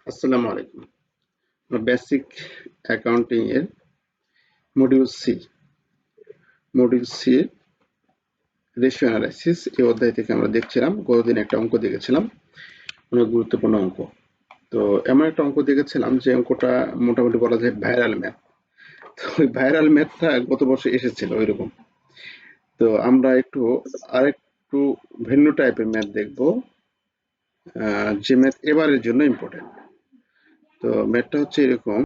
আসসালামু আলাইকুম। Basic accounting এর module C module C ratio analysis এই অধ্যায় থেকে আমরা দেখছিলাম। গতদিন একটা অঙ্ক দেখেছিলাম, অনেক গুরুত্বপূর্ণ অঙ্ক। তো এমন একটা অঙ্ক দেখেছিলাম যে অঙ্কটা মোটামুটি বলা যায় ভাইরাল ম্যাথ। তো ওই ভাইরাল ম্যাথটা গত বছর এসেছিল ওইরকম। তো আমরা আরেকটু ভিন্ন টাইপের ম্যাথ দেখবো, যে ম্যাথ এবারের জন্য ইম্পর্টেন্ট। তো ম্যাথটা হচ্ছে এরকম,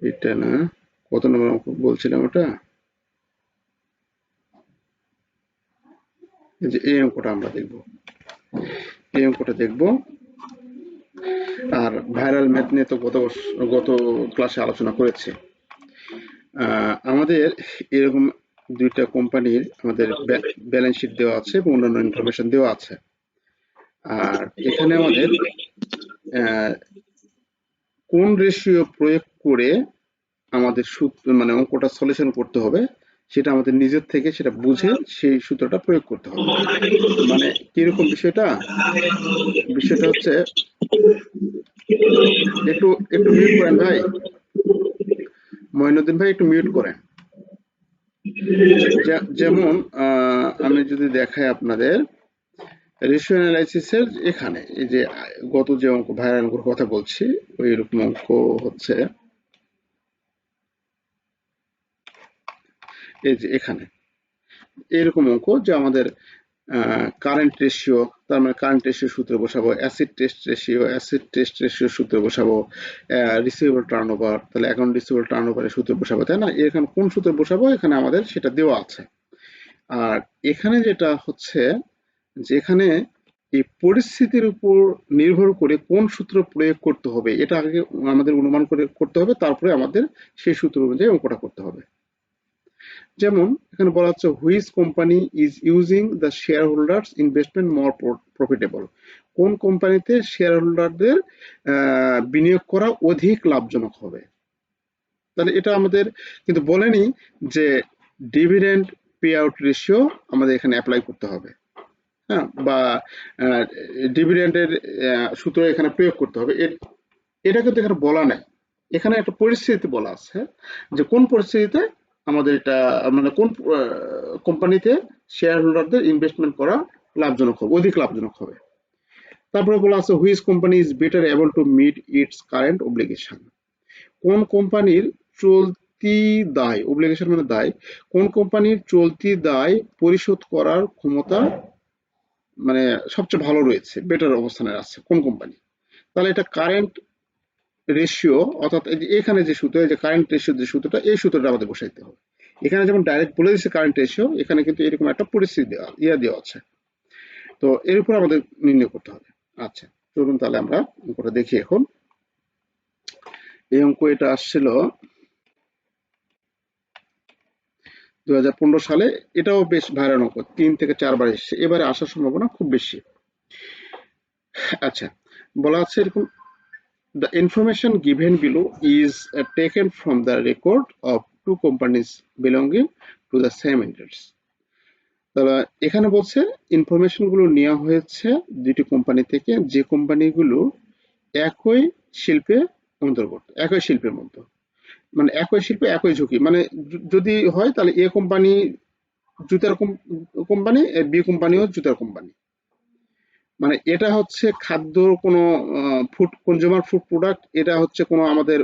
এটা না, কত নম্বর অঙ্ক বলছিলাম ওটা, এই যে এই অঙ্কটা আমরা দেখব, এই অঙ্কটা দেখব। আর ভাইরাল ম্যাথ নিয়ে তো গত ক্লাসে আলোচনা করেছে। আমাদের এরকম দুইটা কোম্পানির আমাদের ব্যালেন্স শিট দেওয়া আছে এবং অন্যান্য ইনফরমেশন দেওয়া আছে। আর এখানে আমাদের কোন রেশিও প্রয়োগ করে আমাদের সূত্র মানে অঙ্কটা সলিউশন করতে হবে, সেটা আমাদের নিজের থেকে সেটা বুঝে সেই সূত্রটা প্রয়োগ করতে হবে। মানে কিরকম বিষয়টা, বিষয়টা হচ্ছে, একটু একটু মিউট করেন ভাই, মঈনুদ্দিন ভাই একটু মিউট করেন। যেমন আমি যদি দেখাই আপনাদের রেশিও অ্যানালাইসিসের, এখানে এই যে গত যে অঙ্ক ভাইরাল অঙ্কের কথা বলছি, ওই রকম অঙ্ক হচ্ছে এই যে এখানে এরকম অঙ্ক যে আমাদের কারেন্ট রেশিও, তার মানে কারেন্ট রেশিও সূত্রে বসাবো, অ্যাসিড টেস্ট রেশিও সূত্রে বসাবো, রিসিভেবল টার্নওভার, তাহলে অ্যাকাউন্ট রিসিভেবল টার্নওভারের সূত্রে বসাবো, তাই না? এখানে কোন সূত্রে বসাবো এখানে আমাদের সেটা দেওয়া আছে। আর এখানে যেটা হচ্ছে যে এখানে এই পরিস্থিতির উপর নির্ভর করে কোন সূত্র প্রয়োগ করতে হবে এটা আগে আমাদের অনুমান করে করতে হবে, তারপরে আমাদের সেই সূত্র অনুযায়ী অঙ্কটা করতে হবে। যেমন এখানে বলা হচ্ছে which company is using the share holders investment more profitable, কোন কোম্পানিতে শেয়ার হোল্ডারদের বিনিয়োগ করা অধিক লাভজনক হবে। তাহলে এটা আমাদের কিন্তু বলেনি যে ডিভিডেন্ড পে আউট রেশিও আমাদের এখানে অ্যাপ্লাই করতে হবে, হ্যাঁ, বা ডিভিডেন্ডের সূত্র এখানে প্রয়োগ করতে হবে, এটা কিন্তু এখানে বলা নাই। এখানে একটা পরিস্থিতি বলা আছে যে কোন পরিস্থিতিতে আমাদের এটা মানে কোন কোম্পানিতে শেয়ার হোল্ডারদের ইনভেস্টমেন্ট করা লাভজনক হবে, অধিক লাভজনক হবে। তারপরে বলা আছে which company is better able to meet its current obligation, কোন কোম্পানির চলতি দায়, অব্লিগেশন মানে দায়, কোন কোম্পানির চলতি দায় পরিশোধ করার ক্ষমতা মানে সবচেয়ে ভালো রয়েছে, বেটার অবস্থানে আছে কোন কোম্পানি। তাহলে এটা কারেন্ট রেশিও, অর্থাৎ এখানে যে সূত্র, এই যে কারেন্ট রেশিও যে সূত্রটা, এই সূত্রটা আমাদের বসাইতে হবে। এখানে যেমন ডাইরেক্ট বলে দিচ্ছে কারেন্ট রেশিও, এখানে কিন্তু এরকম একটা পরিস্থিতি দেওয়া আছে। তো এর উপর আমাদের নির্ণয় করতে হবে। আচ্ছা, চলুন তাহলে আমরা অঙ্কটা দেখি এখন। এই অঙ্ক এটা আসছিল 2015 সালে। এটাও বেশ ভাইরাল অঙ্ক, 3 থেকে 4 বার এসছে, এবারে আসার সম্ভাবনা খুব বেশি। আচ্ছা, বলা আছে এরকম, the information given below is taken from the record of two companies belonging to the same entities. তাহলে এখানে বলছে ইনফরমেশন গুলো নেওয়া হয়েছে দুটি কোম্পানি থেকে, যে কোম্পানিগুলো একই শিল্পে অন্তর্গত, একই শিল্পের মধ্যে, মানে একই শিল্পে একই ঝুঁকি, মানে যদি হয় তাহলে এ কোম্পানি জুতার কোম্পানি, বি কোম্পানিও জুতার কোম্পানি। মানে এটা হচ্ছে খাদ্য কোনো ফুড কনজিউমার ফুড প্রোডাক্ট, এটা হচ্ছে কোনো আমাদের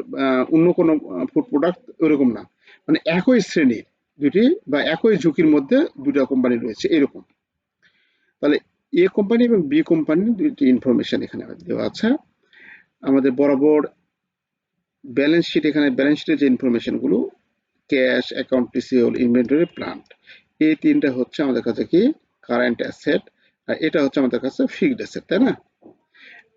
অন্য কোনো ফুড প্রোডাক্ট, ওইরকম না। মানে একই শ্রেণীর দুটি বা একই ঝুঁকির মধ্যে দুটা কোম্পানি রয়েছে এরকম। তাহলে এ কোম্পানি এবং বি কোম্পানির দুইটি ইনফরমেশন এখানে দেওয়া আছে। আমাদের বরাবর ব্যালেন্স শিট, এখানে ব্যালেন্স শিটের যে ইনফরমেশন গুলো, cash, account receivable, inventory, plant, এই তিনটা হচ্ছে আমাদের কাছে কি কারেন্ট অ্যাসেট, আর এটা হচ্ছে আমাদের কাছে ফিক্সড অ্যাসেট, তাই না?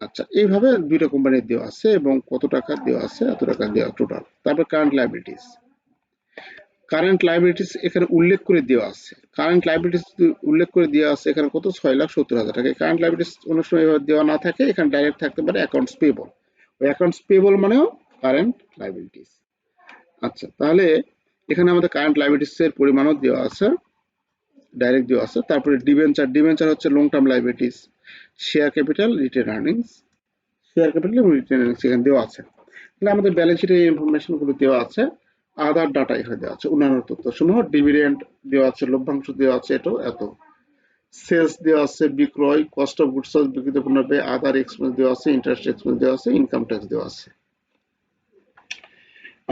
আচ্ছা, এইভাবে দুইটা কোম্পানির দেওয়া আছে এবং কত টাকা দেওয়া আছে, এত টাকা দেওয়া টোটাল। তারপর কারেন্ট লাইবিলিটিস, কারেন্ট লাইবিলিটিস এখানে উল্লেখ করে দেওয়া আছে। কারেন্ট লাইবিলিটিস উল্লেখ করে দেওয়া আছে এখানে কত, 6,70,000 টাকা। কারেন্ট লাইবিলিটিস অনেক সময় দেওয়া না থাকে, এখানে ডাইরেক্ট থাকতে পারে অ্যাকাউন্টস পেয়েবল। ওই অ্যাকাউন্টস পেয়েবল মানেও কারেন্ট লাইবিলিটিস। আচ্ছা, তাহলে এখানে আমাদের কারেন্ট লাইবিলিটিস এর পরিমাণও দেওয়া আছে, ডাইরেক্ট দেওয়া আছে। তারপরে ডিবেঞ্চার, ডিবেঞ্চার হচ্ছে long term liabilities. Share capital, written earnings, share capital এবং রিটেন আর্নিংস এখানে দেওয়া আছে। তাহলে আমাদের ব্যালেন্স শিটের ইনফরমেশন গুলো দেওয়া আছে, আদার ডাটা এখানে দেওয়া আছে, অন্যান্য তথ্য সমূহ, ডিভিডেন্ড দেওয়া আছে, লভ্যাংশ দেওয়া আছে, এটাও এত, সেলস দেওয়া আছে, বিক্রয়, কস্ট অফ গুডস সোল্ড, বিক্রিত পণ্য ব্যয়, আদার এক্সপেন্স দেওয়া আছে, ইন্টারেস্ট এক্সপেন্স দেওয়া আছে, ইনকাম ট্যাক্স দেওয়া আছে।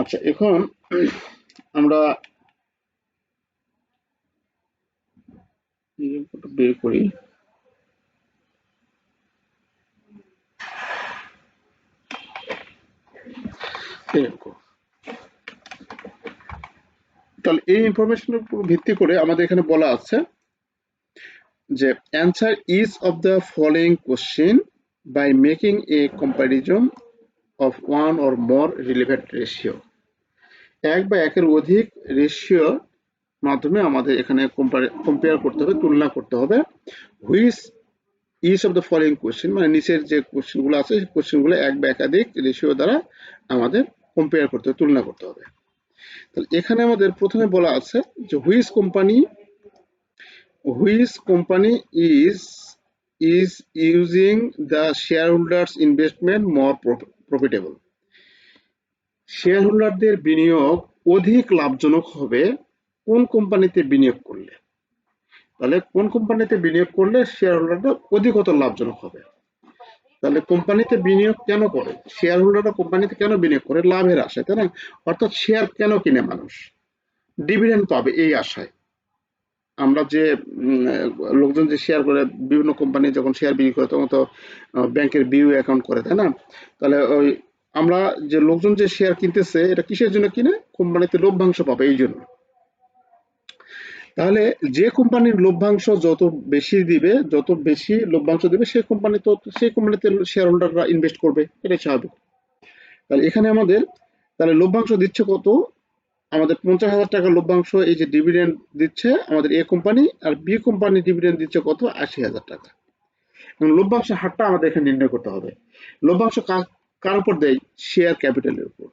আচ্ছা, এখন আমরা বের করি। তাহলে এই ইনফরমেশনের উপর ভিত্তি করে আমাদের এখানে বলা আছে যে answer each of the following question by making a comparison of one or more relevant ratio. এক বা একের অধিক রেশিও মাধ্যমে আমাদের এখানে কম্পেয়ার করতে হবে, তুলনা করতে হবে। Which each of the following question, মানে নিচের যে কোশ্চেনগুলো আছে সেই কোশ্চেনগুলো এক বা একাধিক রেশিও দ্বারা আমাদের কম্পেয়ার করতে হবে, তুলনা করতে হবে। তাহলে এখানে আমাদের প্রথমে বলা আছে যে which company is using the shareholders investment more profitable, share হোল্ডারদের বিনিয়োগ অধিক লাভজনক হবে কোন কোম্পানিতে বিনিয়োগ করলে। তাহলে কোন কোম্পানিতে বিনিয়োগ করলে শেয়ার হোল্ডাররা অধিকতর লাভজনক হবে। তাহলে কোম্পানিতে বিনিয়োগ কেন করে, শেয়ার হোল্ডাররা কোম্পানিতে কেন বিনিয়োগ করে, লাভের আশায়, তাই না? অর্থাৎ শেয়ার কেন কিনে মানুষ, ডিভিডেন্ড পাবে এই আশায়। আমরা যে লোকজন যে শেয়ার করে, বিভিন্ন কোম্পানি যখন শেয়ার বিক্রি করে তখন তো ব্যাংকের বিউ অ্যাকাউন্ট করে, তাই না? তাহলে ওই আমরা যে লোকজন যে শেয়ার কিনতেছে এটা কিসের জন্য কিনে, কোম্পানিতে লভ্যাংশ পাবে এই জন্য। তাহলে যে কোম্পানির লভ্যাংশ যত বেশি দিবে, যত বেশি লভ্যাংশ দিবে সেই কোম্পানিতে শেয়ার হোল্ডাররা ইনভেস্ট করবে, এটাই স্বাভাবিক। তাহলে এখানে আমাদের তাহলে লভ্যাংশ দিচ্ছে কত, আমাদের 50,000 টাকা লভ্যাংশ এই যে ডিভিডেন্ড দিচ্ছে আমাদের a company, R B company dividend দিচ্ছে কত, 80,000 টাকা। এবং লভ্যাংশের হারটা আমাদের এখানে নির্ণয় করতে হবে। লভ্যাংশ কার উপর দেয়, শেয়ার ক্যাপিটালের উপর।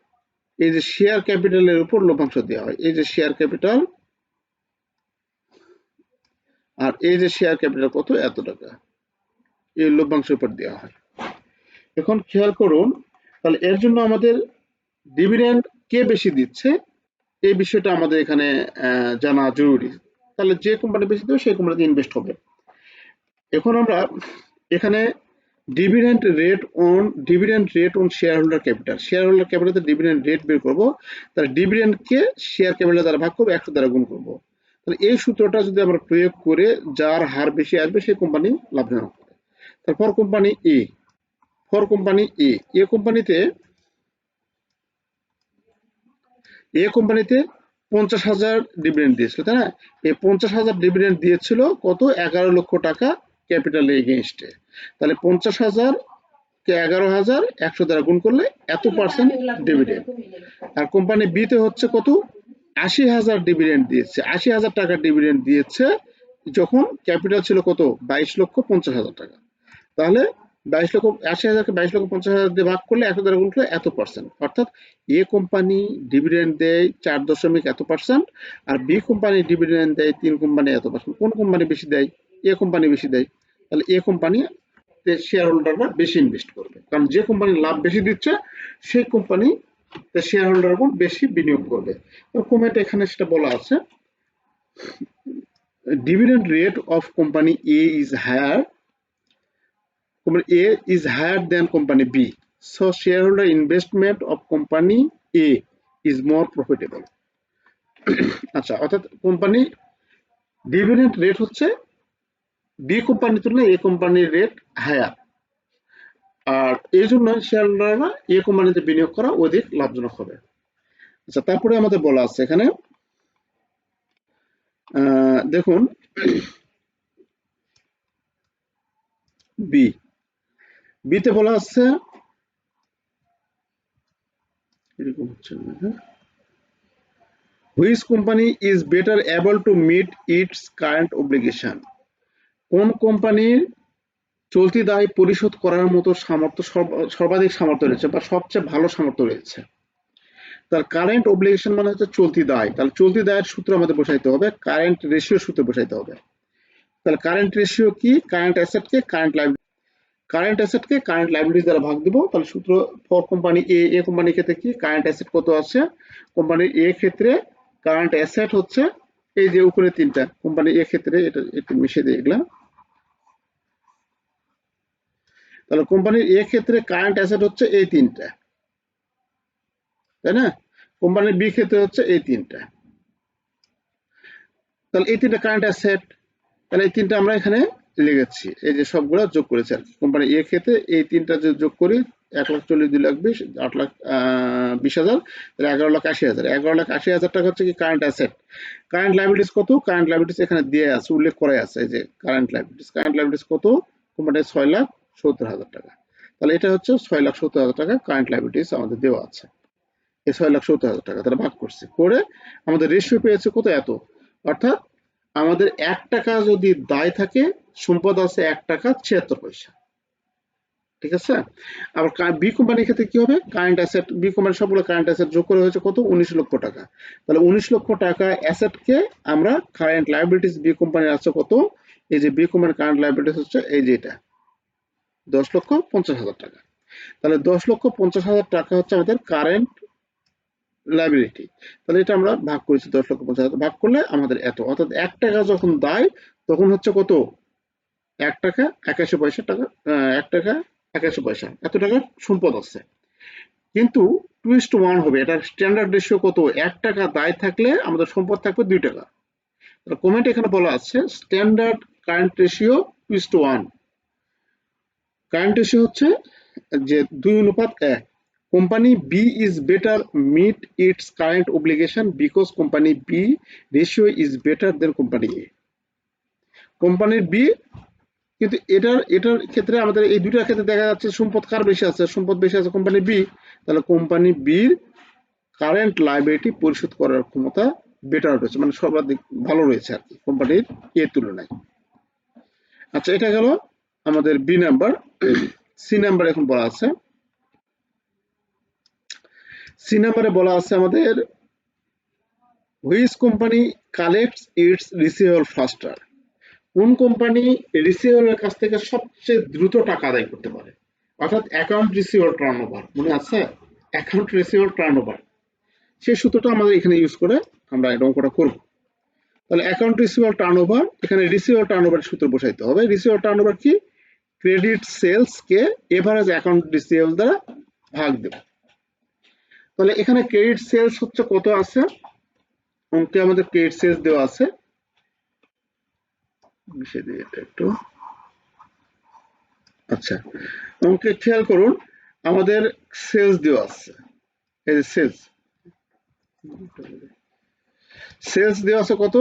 এই যে শেয়ার ক্যাপিটালের উপর লভ্যাংশ দেওয়া হয়, এই যে শেয়ার ক্যাপিটাল, আর এই যে শেয়ার ক্যাপিটাল কত, এত টাকা, এই লভ্যাংশের উপর দেওয়া হয়। এখন খেয়াল করুন, তাহলে এর জন্য আমাদের ডিভিডেন্ড কে বেশি দিচ্ছে এই বিষয়টা আমাদের এখানে জানা জরুরি। তাহলে যে কোম্পানি বেশি দেবে সেই কোম্পানিতে ইনভেস্ট হবে। এখন আমরা এখানে dividend rate on shareholder ক্যাপিটালতে ডিভিডেন্ড রেট বের করবো। তাহলে ডিভিডেন্ডকে শেয়ার ক্যাপিটাল দ্বারা ভাগ করবো, 100 দ্বারা গুণ করবো। তাহলে এই সূত্রটা যদি আমরা প্রয়োগ করে যার হার বেশি আসবে সেই কোম্পানি লাভজনক হবে। তারপর কোম্পানি এ, কোম্পানিতে 50,000 ডিভিডেন্ড দিয়েছিল, তাই না? এই 50,000 ডিভিডেন্ড দিয়েছিল কত, 11 লক্ষ টাকা ক্যাপিটাল এগেইনস্টে। তাহলে 50,000 কে 11,000 100 দ্বারা গুণ করলে এত পার্সেন্ট ডিভিডেন্ড। আর কোম্পানি বি তে হচ্ছে কত, 80,000 ডিভিডেন্ড দিয়েছে, 80,000 টাকা ডিভিডেন্ড দিয়েছে যখন ক্যাপিটাল ছিল কত, 22,50,000 টাকা। তাহলে 80,000 কে 22,50,000 দিয়ে ভাগ করলে 100 দ্বারা গুণ করলে এত পার্সেন্ট। অর্থাৎ এ কোম্পানি ডিভিডেন্ড দেয় 4 এত পার্সেন্ট, আর বি কোম্পানি ডিভিডেন্ড দেয় 3 কোম্পানি এত পার্সেন্ট। কোন কোম্পানি বেশি দেয়, এ কোম্পানি বেশি দেয়। তাহলে এ কোম্পানি শেয়ার হোল্ডাররা বেশি ইনভেস্ট করবে, কারণ যে কোম্পানি লাভ বেশি দিচ্ছে সেই কোম্পানি শেয়ার হোল্ডার বেশি বিনিয়োগ করবে। কমেন্ট এখানে সেটা বলা আছে, dividend rate of company A is higher, company A is higher than company B, so shareholder investment of company A is more profitable. আচ্ছা, অর্থাৎ কোম্পানি ডিভিডেন্ড রেট হচ্ছে বি কোম্পানির তুলনায় এ কোম্পানির রেট হায়ার, আর এই জন্য শেয়ার হোল্ডাররা এ কোম্পানিতে বিনিয়োগ করা অধিক লাভজনক হবে। আচ্ছা, তারপরে আমাদের বলা আছে এখানে দেখুন বিতে বলা আছে এরকম হচ্ছে না, হ্যাঁ, which company is better able to meet its current obligation, কোন কোম্পানির চলতি দায় পরিশোধ করার মতো সামর্থ্য, সর্বাধিক সামর্থ্য রয়েছে বা সবচেয়ে ভালো সামর্থ্য রয়েছে। তার কারেন্ট অব্লিগেশন মানে হচ্ছে চলতি দায়, তাহলে চলতি দায়ের সূত্র আমাদের বসাইতে হবে, কারেন্ট রেশিও সূত্র বসাইতে হবে। তাহলে কারেন্ট রেশিও কি, কারেন্ট অ্যাসেটকে কারেন্ট লাইবিলিটিস দ্বারা ভাগ দিব। তাহলে সূত্র ফর কোম্পানি এ কোম্পানির ক্ষেত্রে কি কারেন্ট অ্যাসেট কত আছে, কোম্পানি এ ক্ষেত্রে কারেন্ট অ্যাসেট হচ্ছে এই যে উপরে তিনটা, কোম্পানি এ ক্ষেত্রে এটা একটু মিশিয়ে দিয়ে এগুলা। তাহলে কোম্পানির এ ক্ষেত্রে কারেন্ট অ্যাসেট হচ্ছে এই তিনটা, তাই না? কোম্পানির বি ক্ষেত্রে হচ্ছে এই তিনটা। তাহলে এই তিনটা কারেন্ট অ্যাসেট, তাহলে এই তিনটা আমরা এখানে লিখেছি, এই যে সবগুলো যোগ করেছি আর কি। কোম্পানি এ ক্ষেত্রে এই তিনটা যে যোগ করি, 1,40,000, 2,20,000, 8,20,000, তাহলে 11,80,000। 11,80,000 টাকা হচ্ছে কি কারেন্ট অ্যাসেট। কারেন্ট লাইবিলিটিস কত, কারেন্ট লাইবিলিটিস এখানে দিয়ে আছে, উল্লেখ করা আছে, এই যে কারেন্ট লাইবিলিটিস কত, কোম্পানির 6,70,000 টাকা। তাহলে এটা হচ্ছে 6,70,000 টাকা কারেন্ট লাইবিলিটিস আমাদের দেওয়া আছে। এই 6,70,000 টাকা তারা ভাগ করছে, করে আমাদের রেশিও পেয়েছে কত, এত। অর্থাৎ আমাদের 1 টাকা যদি দায় থাকে, সম্পদ আছে 1 টাকা 76 পয়সা। ঠিক আছে? আবার বি কোম্পানির ক্ষেত্রে কি হবে, কারেন্ট অ্যাসেট, বি কোম্পানির সবগুলো কারেন্ট অ্যাসেট যোগ করে হয়েছে কত, 19 লক্ষ টাকা। তাহলে 19 লক্ষ টাকা অ্যাসেটকে আমরা কারেন্ট লায়াবিলিটিস বি কোম্পানির আছে কত, এই যে বি কোম্পানির কারেন্ট লায়াবিলিটিস হচ্ছে এই যে এটা 10,50,000 টাকা। তাহলে 10,50,000 টাকা হচ্ছে আমাদের কারেন্ট লাইবিলিটি। তাহলে এটা আমরা ভাগ করেছি 10,50,000, ভাগ করলে আমাদের এত। অর্থাৎ 1 টাকা যখন দায় তখন হচ্ছে কত, 1 টাকা 81 পয়সা টাকা, 1 টাকা 81 পয়সা, এত টাকার সম্পদ আছে। কিন্তু 2:1 হবে, এটার স্ট্যান্ডার্ড রেশিও কত, 1 টাকা দায় থাকলে আমাদের সম্পদ থাকবে 2 টাকা। কমেন্ট এখানে বলা আছে standard current ratio 2:1। Current ratio হচ্ছে যে 2:1। Company B is better meet its current obligation because company B ratio is better than company A. কোম্পানির বি, কিন্তু এটার এটার ক্ষেত্রে আমাদের এই দুটার ক্ষেত্রে দেখা যাচ্ছে সম্পদ কার বেশি আছে, সম্পদ বেশি আছে কোম্পানি বি। তাহলে কোম্পানি বির কারেন্ট লাইবিলিটি পরিশোধ করার ক্ষমতা বেটার রয়েছে, মানে সর্বাধিক ভালো রয়েছে আর কি কোম্পানির এর তুলনায়। আচ্ছা, এটা গেল আমাদের বি নাম্বার। সি নাম্বার এখন বলা আছে, সি নাম্বারে বলা আছে আমাদের which company collects it's receivable ফাস্টার। কোন কোম্পানি রিসিভেবলের কাছ থেকে সবচেয়ে দ্রুত টাকা আদায় করতে পারে। অর্থাৎ অ্যাকাউন্ট রিসিভেবল টার্নওভার, মনে আছে অ্যাকাউন্ট রিসিভেবল টার্নওভার, সেই সূত্রটা আমাদের এখানে ইউজ করে আমরা এই অঙ্কটা করব। তাহলে অ্যাকাউন্ট রিসিভেবল টার্নওভার, এখানে রিসিভেবল টার্নওভার সূত্র বসাইতে হবে। রিসিভেবল টার্নওভার কি, ক্রেডিট সেলস কে এভারেজ অ্যাকাউন্ট রিসিভেবল দ্বারা ভাগ দেব। তাহলে এখানে ক্রেডিট সেলস হচ্ছে কত আছে, অঙ্কে আমাদের ক্রেডিট সেলস দেওয়া আছে, মিশিয়ে দিই এটা একটু। আচ্ছা, অঙ্কে খেয়াল করুন আমাদের সেলস দেওয়া আছে, এই যে সেলস দেওয়া আছে কত,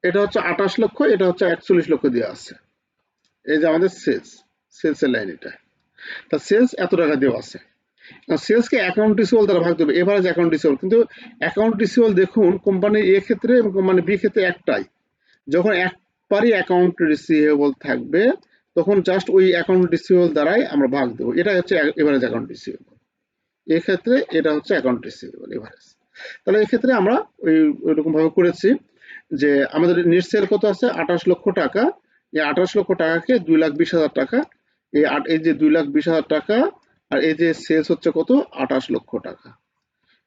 এটা হচ্ছে 28 লক্ষ, এটা হচ্ছে 41 লক্ষ দেওয়া আছে। এই যে আমাদের সেলসের লাইন এটা। তা সেলস এত টাকা দেওয়া আছে, সেলসকে অ্যাকাউন্ট রিসিভেবল দ্বারা ভাগ দেবে, এভারেজ অ্যাকাউন্ট রিসিভেবল। কিন্তু অ্যাকাউন্ট রিসিভেবল দেখুন কোম্পানি এ ক্ষেত্রে এবং কোম্পানি বি ক্ষেত্রে একটাই। যখন একবারই অ্যাকাউন্ট রিসিভেবল থাকবে তখন জাস্ট ওই অ্যাকাউন্ট রিসিভেবল দ্বারাই আমরা ভাগ দেবো, এটা হচ্ছে এভারেজ অ্যাকাউন্ট রিসিভেবল। এক্ষেত্রে এটা হচ্ছে অ্যাকাউন্ট রিসিভেবল এভারেজ। তাহলে এক্ষেত্রে আমরা ওইরকম ভাবে করেছি যে আমাদের নেট সেল কত আছে 28 লক্ষ টাকা, এই 28 লক্ষ টাকাকে 2,20,000 টাকা, এই যে 2,20,000 টাকা, আর এই যে সেলস হচ্ছে কত 28 লক্ষ টাকা,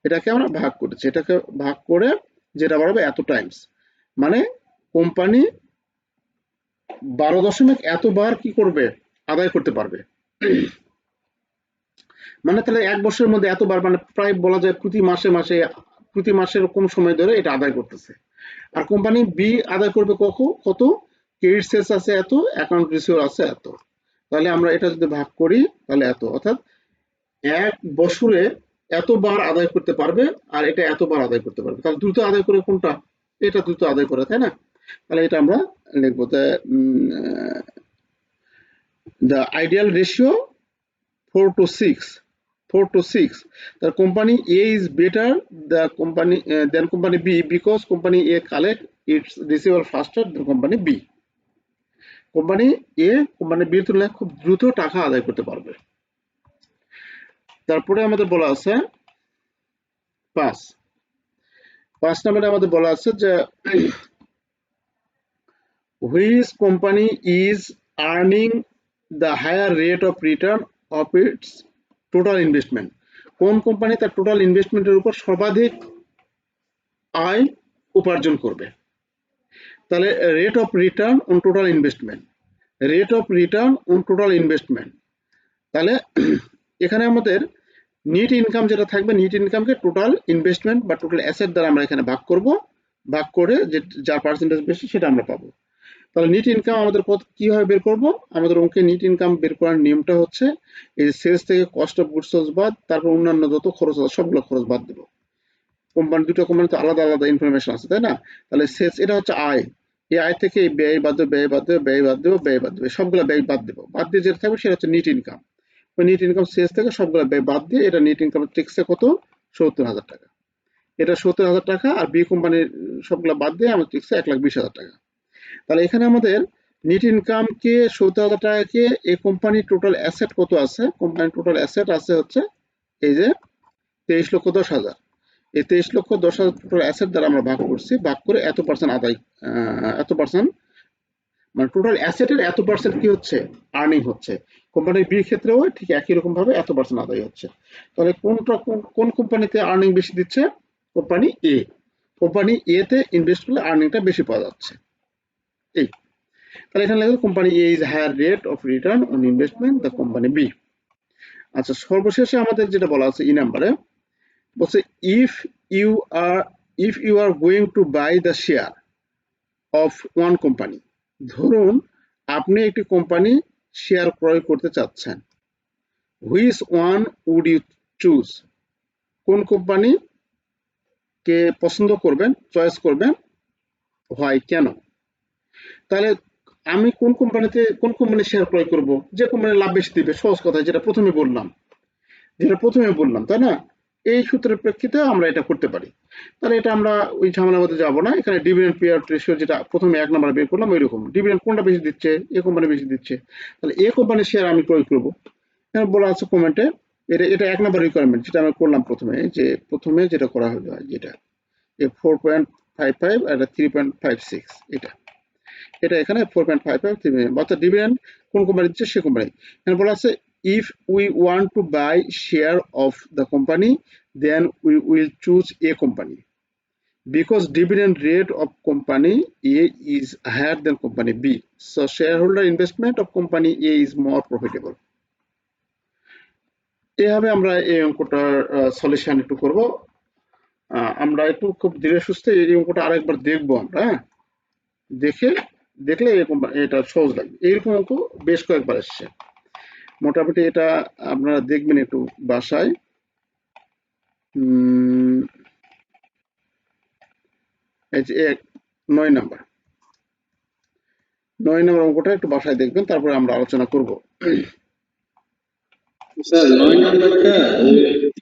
এটাকে আমরা ভাগ করেছি, এটাকে ভাগ করে যেটা বাড়াবে এত টাইমস, মানে কোম্পানি 12 এতবার কি করবে, আদায় করতে পারবে। মানে তাহলে 1 বছরের মধ্যে এতবার, মানে প্রায় বলা যায় প্রতি মাসে এরকম সময় ধরে এটা আদায় করতেছে। আর কোম্পানি বি আদায় করবে কত, ক্রেডিট সেলস আছে এত, অ্যাকাউন্ট রিসিভেবল আছে এত। তাহলে আমরা এটা যদি ভাগ করি তাহলে এত, অর্থাৎ 1 বছরে এতবার আদায় করতে পারবে, আর এটা এতবার আদায় করতে পারবে। তাহলে দ্রুত আদায় করে কোনটা, এটা দ্রুত আদায় করে, তাই না? তাহলে এটা আমরা লিখবো the ideal ratio 4:6. The company A is better than company B because company A collect its receivable faster than company B. Company A company বির তুলনায় খুব দ্রুত টাকা আদায় করতে পারবে। তারপরে আমাদের বলা আছে 5 নম্বরে আমাদের বলা আছে যে which company is earning the higher rate of return of its total investment, কোন কোম্পানি তার টোটাল ইনভেস্টমেন্টের উপর সর্বাধিক আয় উপার্জন করবে। তাহলে rate of return on total investment, rate of return on total investment, তাহলে এখানে আমাদের নিট ইনকাম যেটা থাকবে, নিট ইনকামকে টোটাল ইনভেস্টমেন্ট বা টোটাল অ্যাসেট দ্বারা আমরা এখানে ভাগ করব, ভাগ করে যে যার পার্সেন্টেজ বেশি সেটা আমরা পাবো। তাহলে নিট ইনকাম আমাদের কিভাবে বের করব, আমাদের অঙ্কে নিট ইনকাম বের করার নিয়মটা হচ্ছে এই যে সেলস থেকে কস্ট অফ গুডস বাদ, তারপর অন্যান্য যত খরচ আছে সবগুলো খরচ বাদ দেবো। কোম্পানি, দুটো কোম্পানি তো আলাদা আলাদা ইনফরমেশন আছে, তাই না? তাহলে সেলস এটা হচ্ছে আয়, এই আয় থেকে এই ব্যয় বাদ দেবো, ব্যয় বাদ দেবো, ব্যয় বাদ দেবো, ব্যয় বাদ দেবো, সবগুলো ব্যয় বাদ দেবো, বাদ দিয়ে যেটা থাকবে সেটা হচ্ছে নিট ইনকাম। ওই নিট ইনকাম সেলস থেকে সবগুলো ব্যয় বাদ দিয়ে এটা নিট ইনকাম টেক্সে কত, ৭০,০০০ টাকা। এটা ৭০,০০০ টাকা, আর বি কোম্পানির সবগুলো বাদ দিয়ে আমার টেক্সে ১,২০,০০০ টাকা। তাহলে এখানে আমাদের নিট ইনকামকে ৭০,০০০ টাকাকে এই কোম্পানির টোটাল অ্যাসেট কত আছে, কোম্পানির টোটাল অ্যাসেট আছে হচ্ছে এই যে ২৩,১০,০০০। এই ২৩,১০,০০০ টোটাল অ্যাসেট দ্বারা আমরা ভাগ করছি, ভাগ করে এত পার্সেন্ট আদায়, এত পার্সেন্ট মানে টোটাল অ্যাসেটের এত পার্সেন্ট কি হচ্ছে, আর্নিং হচ্ছে। কোম্পানির বি ক্ষেত্রেও ঠিক একই রকম ভাবে এত পার্সেন্ট আদায় হচ্ছে। তাহলে কোনটা কোন কোম্পানিতে আর্নিং বেশি দিচ্ছে, কোম্পানি এ, কোম্পানি এ তে ইনভেস্ট করলে আর্নিংটা বেশি পাওয়া যাচ্ছে। এই, তাহলে এখানে লেখা company A is higher rate of return on investment the company B. আচ্ছা, সর্বশেষে আমাদের যেটা বলা আছে ই নাম্বারে, বলছে if you are if you are going to buy the share of one company, ধরুন আপনি একটি কোম্পানি শেয়ার ক্রয় করতে চাচ্ছেন, which one would you choose, কোন কোম্পানি কে পছন্দ করবেন, চয়েস করবেন, হয় কেন? তাহলে আমি কোন কোম্পানির শেয়ার ক্রয় করব, যে কোম্পানির লাভ বেশি দিবে, সহজ কথা, যেটা প্রথমে বললাম, তাই না? এই সূত্রের প্রেক্ষিতে আমরা এটা করতে পারি। তাহলে এটা আমরা ওই ঝামেলার মধ্যে যাবো না, এখানে ডিভিডেন্ড পে আউট রেশিও যেটা প্রথমে ১ নাম্বার বের করলাম ওই রকম, ডিভিডেন্ড কোনটা বেশি দিচ্ছে, এ কোম্পানি বেশি দিচ্ছে, তাহলে এ কোম্পানির শেয়ার আমি ক্রয় করব। এখানে বলা আছে কমেন্টে, এটা এটা ১ নাম্বার রিকোয়ারমেন্ট যেটা আমি করলাম প্রথমে, যে প্রথমে যেটা করা হলো, যেটা 4.55 আর 3.56, এটা এটা এখানে 4.55 অর্থাৎ ডিভিডেন্ড কোন কোম্পানি দিচ্ছে সে কোম্পানি। এখানে বলা আছে if we want to buy share of the company then we will choose A company because dividend rate of company A is higher than company B, so shareholder investment of company A is more profitable. এভাবে আমরা এই অঙ্কটার solution একটু করব। আমরা একটু খুব ধীরে সুস্থে এই অঙ্কটা আরেকবার দেখবো আমরা, হ্যাঁ? দেখে দেখলে এরকম এটা সহজ লাগবে। এইরকম অঙ্ক বেশ কয়েকবার এসছে, মোটামুটি এটা আপনারা দেখবেন একটু বাসায়। এই যে ৯ নাম্বার ৯ নাম্বার অঙ্কটা একটু বাসায় দেখবেন, তারপরে আমরা আলোচনা করব। স্যার ৯ নাম্বারটা,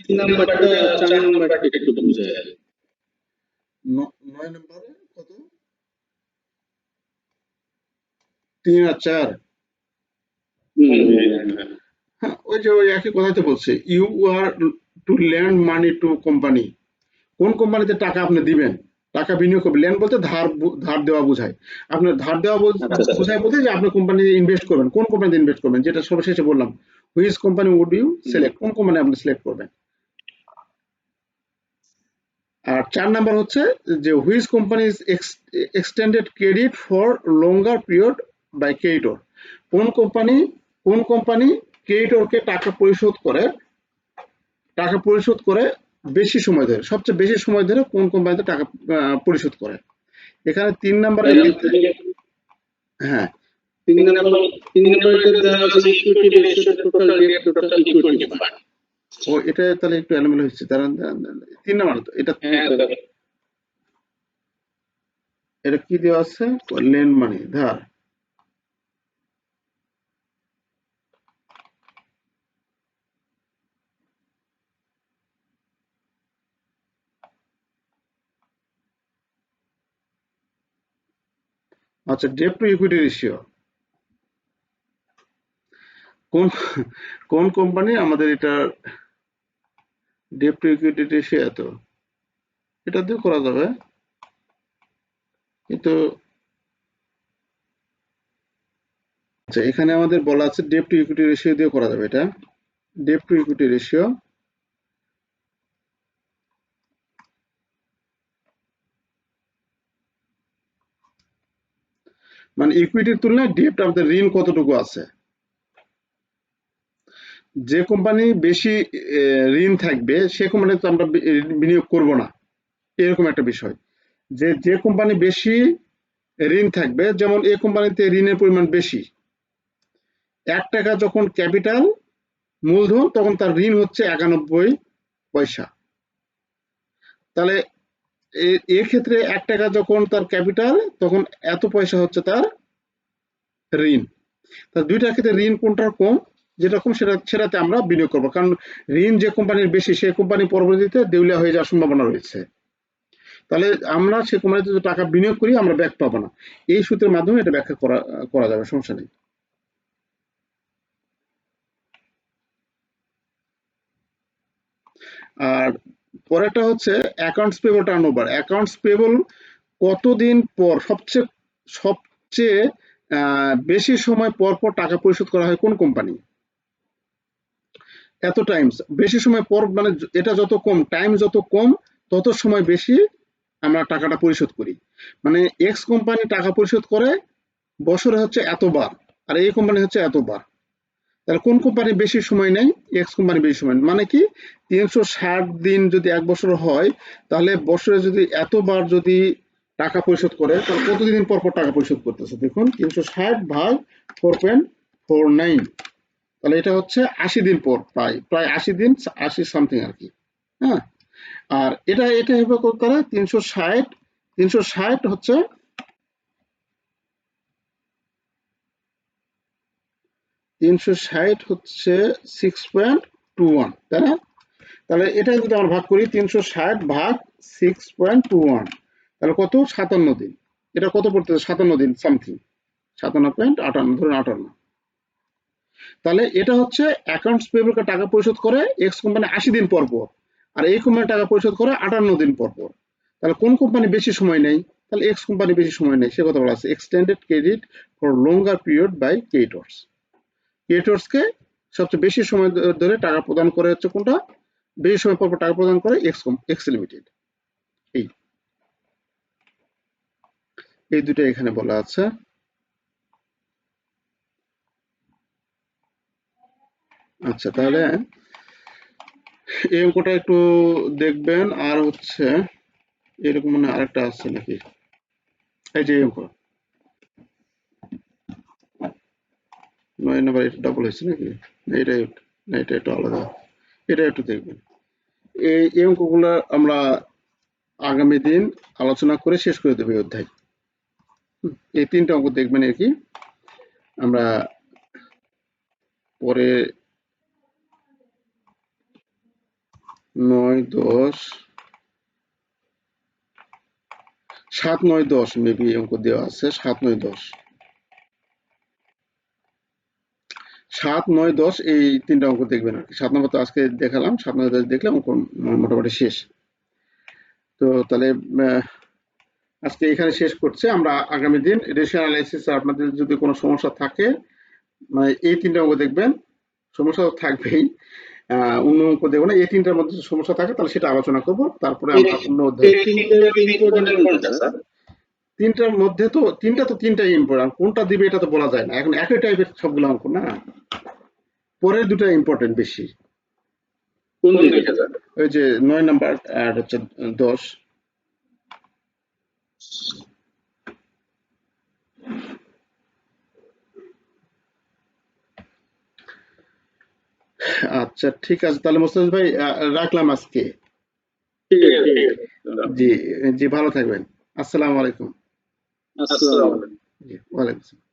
৩ নাম্বারটা ৪ নাম্বারটা একটু বুঝায়। ৯ নাম্বারে কত, ৩ আর ৪? হ্যাঁ, ওই যে ওই একই কথাই তো বলছে, you are to lend money to company, কোন কোম্পানিতে টাকা আপনি দিবেন, টাকা বিনিয়োগ করবেন। ল্যান্ড বলতে ধার দেওয়া বোঝায়। আপনার ধার দেওয়া বোঝায় বলতে যে আপনি কোম্পানিতে ইনভেস্ট করবেন, কোন কোম্পানিতে ইনভেস্ট করবেন, যেটা সর্বশেষে বললাম, which company would you select, কোন কোম্পানি আপনি সিলেক্ট করবেন। আর ৪ নাম্বার হচ্ছে যে which company is extended credit for longer period by creditor, কোন কোম্পানি ক্রেডিটরকে টাকা পরিশোধ করে বেশি সময় ধরে, সবচেয়ে বেশি সময় ধরে কোন কোম্পানিতে টাকা পরিশোধ করে। এখানে ৩ নাম্বারের ক্ষেত্রে, হ্যাঁ ৩ নাম্বারে দেওয়া আছে equity ratio total debt total equity fund. ও এটা তাহলে একটু এলোমেলো হচ্ছে, দাঁড়ান ৩ নাম্বার তো এটা, এটা কি দেওয়া আছে, লেন্ড মানি, ধার। আচ্ছা, ডেট টু ইকুইটি রেশিও, কোন কোন কোম্পানি আমাদের এটা ডেট টু ইকুইটি রেশিও এত, এটা দিয়ে করা যাবে, কিন্তু আচ্ছা, এখানে আমাদের বলা আছে ডেট টু ইকুইটি রেশিও দিয়ে করা যাবে এটা। ডেট টু ইকুইটি রেশিও মানে ইকুইটির তুলনায় ডেট আমাদের ঋণ কতটুকু আছে। যে কোম্পানি বেশি ঋণ থাকবে সে কোম্পানিতে আমরা বিনিয়োগ করব না, এরকম একটা বিষয়। যে যে কোম্পানি বেশি ঋণ থাকবে, যেমন এই কোম্পানিতে ঋণের পরিমাণ বেশি, 1 টাকা যখন ক্যাপিটাল মূলধন তখন তার ঋণ হচ্ছে 91 পয়সা। তাহলে এক্ষেত্রে 1 টাকা যখন তার ক্যাপিটাল তখন এত পয়সা হচ্ছে তার ঋণ। তা দুইটার ক্ষেত্রে ঋণ কোনটার কম, যেটা কম সেটাতে আমরা বিনিয়োগ করবো, কারণ ঋণ যে কোম্পানির বেশি সেই কোম্পানি পরবর্তীতে দেউলিয়া হয়ে যাওয়ার সম্ভাবনা রয়েছে। তাহলে আমরা সেই কোম্পানিতে যদি টাকা বিনিয়োগ করি আমরা ব্যাক পাবো না। এই সূত্রের মাধ্যমে এটা ব্যাখ্যা করা যাবে, সমস্যা নেই। আর পরেরটা হচ্ছে accounts payable turnover. Accounts payable কতদিন পর সবচেয়ে বেশি সময় পর পর টাকা পরিশোধ করা হয় কোন কোম্পানি? এত টাইমস, বেশি সময় পর মানে এটা যত কম, টাইম যত কম তত সময় বেশি আমরা টাকাটা পরিশোধ করি। মানে এক্স কোম্পানি টাকা পরিশোধ করে বছরে হচ্ছে এতবার, আর এই কোম্পানি হচ্ছে এতবার। তাহলে কোন কোম্পানি বেশি সময় নেয়? এক্স কোম্পানি বেশি সময়। মানে কি 360 দিন যদি 1 বছর হয়, তাহলে বছরে যদি এতবার যদি টাকা পরিশোধ করে তাহলে কতদিন পর পর টাকা পরিশোধ করতেছে? দেখুন 360 ভাগ 4.49, তাহলে এটা হচ্ছে 80 দিন পর, প্রায় 80 দিন, 80 সামথিং আর কি। হ্যাঁ, আর এটা হিসাব করতে পারে 360 হচ্ছে 6.21, তাই না? তাহলে এটা যদি আমরা ভাগ করি 360 ভাগ 6.21, তাহলে কত? 57 দিন। এটা কত পড়তেছে? 57 দিন সামথিং, 57.58, ধরুন 58। তাহলে এটা হচ্ছে অ্যাকাউন্টস পেয়েবলকে টাকা পরিশোধ করে এক্স কোম্পানি 80 দিন পর পর, আর এই কোম্পানি টাকা পরিশোধ করে 58 দিন পর পর। তাহলে কোন কোম্পানি বেশি সময় নেয়? তাহলে এক্স কোম্পানি বেশি সময় নেয়, সে কথা বলা আছে। Extended credit for longer period by creditors. ক্রেডিটর্সকে সবচেয়ে বেশি সময় ধরে টাকা প্রদান করে হচ্ছে কোনটা? বেশি সময় পর টাকা প্রদান করে এক্স লিমিটেড। এই দুটো এখানে বলা আছে। আচ্ছা, তাহলে এই অঙ্কটা একটু দেখবেন। আর হচ্ছে এরকম মানে আরেকটা আছে নাকি? এই যে অঙ্ক 9 নাম্বার, এটা ডাবল হয়েছে নাকি? না এটা একটু আলাদা, এটা একটু দেখবেন। এই অঙ্কগুলো আমরা আগামী দিন আলোচনা করে শেষ করে দেবো এই অধ্যায়। এই 3টা অঙ্ক দেখবেন আর কি। আমরা পরে 9, 10, 7, 9, 10 মেবি অঙ্ক দেওয়া আছে। 7, 9, 10, 7, 9, 10 এই 3টা অঙ্ক দেখবেন আর কি। 7 নম্বর তো আজকে দেখালাম, 7, 9, 10 দেখলে অঙ্ক মোটামুটি শেষ। তো তাহলে আজকে এখানে শেষ করছে। আমরা আগামী দিন রেশিও অ্যানালাইসিস, আপনাদের যদি কোনো সমস্যা থাকে মানে এই 3টা অঙ্ক দেখবেন। সমস্যা তো থাকবেই, অন্য অঙ্ক দেবো না। এই 3টার মধ্যে যদি সমস্যা থাকে তাহলে সেটা আলোচনা করব, তারপরে আমরা অন্য অধ্যায়। 3টার মধ্যে তো 3টাই ইম্পর্টেন্ট, কোনটা দিবে এটা তো বলা যায় না এখন, একই টাইপের সবগুলো অঙ্ক না। পরের দুটো ইম্পর্টেন্ট বেশি। ওই যে 9 নাম্বার আর হচ্ছে 10। আচ্ছা, ঠিক আছে, তাহলে মোস্তাফিজ ভাই রাখলাম আজকে। ঠিক আছে। জি জি, ভালো থাকবেন। আসসালামু আলাইকুম। আসসালামু আলাইকুম। জি, ওয়ালাইকুম আসসালাম।